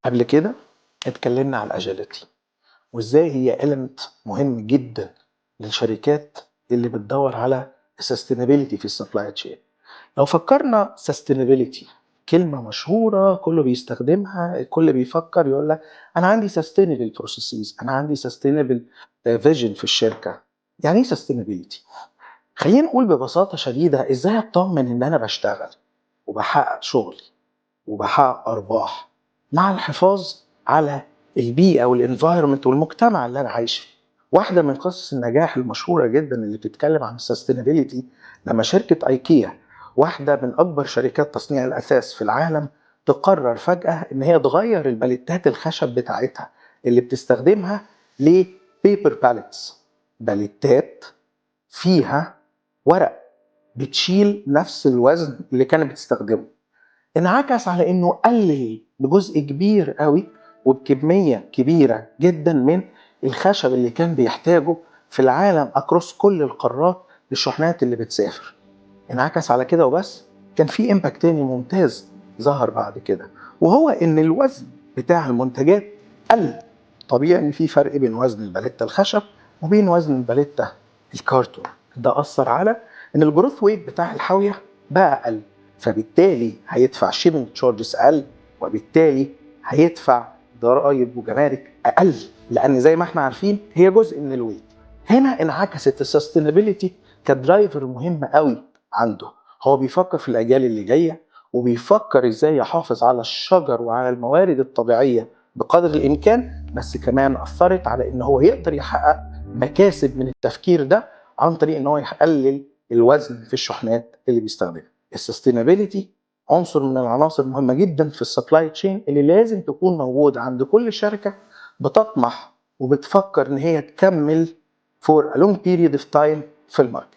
قبل كده اتكلمنا على الاجيلتي وازاي هي element مهم جدا للشركات اللي بتدور على sustainability في السبلاي تشين. لو فكرنا sustainability كلمة مشهورة كله بيستخدمها، الكل بيفكر يقول لك انا عندي sustainable processes، انا عندي sustainable vision في الشركة. يعني ايه sustainability؟ خلينا نقول ببساطة شديدة ازاي اطمن ان انا بشتغل وبحقق شغلي وبحقق ارباح مع الحفاظ على البيئه والانفايرمنت والمجتمع اللي انا عايش فيه. واحده من قصص النجاح المشهوره جدا اللي بتتكلم عن السستينابيليتي لما شركه ايكيا، واحده من اكبر شركات تصنيع الاثاث في العالم، تقرر فجاه ان هي تغير الباليتات الخشب بتاعتها اللي بتستخدمها لبيبر باليتس، باليتات فيها ورق بتشيل نفس الوزن اللي كانت بتستخدمه. انعكس على انه قلل بجزء كبير قوي وبكمية كبيرة جدا من الخشب اللي كان بيحتاجه في العالم اكروس كل القارات للشحنات اللي بتسافر. انعكس على كده وبس، كان في امباكت تاني ممتاز ظهر بعد كده، وهو ان الوزن بتاع المنتجات قل. طبيعي ان في فرق بين وزن الباليتا الخشب وبين وزن الباليتا الكرتون. ده اثر على ان الجروث ويت بتاع الحاويه بقى اقل، فبالتالي هيدفع شيبنج تشارجز اقل، وبالتالي هيدفع ضرائب وجمارك اقل، لان زي ما احنا عارفين هي جزء من الويت. هنا انعكست السستينابيلتي كدرايفر مهم قوي عنده. هو بيفكر في الاجيال اللي جايه، وبيفكر ازاي يحافظ على الشجر وعلى الموارد الطبيعيه بقدر الامكان، بس كمان اثرت على ان هو يقدر يحقق مكاسب من التفكير ده عن طريق ان هو يقلل الوزن في الشحنات اللي بيستخدمها. السستينابيلتي عنصر من العناصر المهمه جدا في السبلاي تشين اللي لازم تكون موجوده عند كل شركه بتطمح وبتفكر ان هي تكمل for a long period of time في الماركت.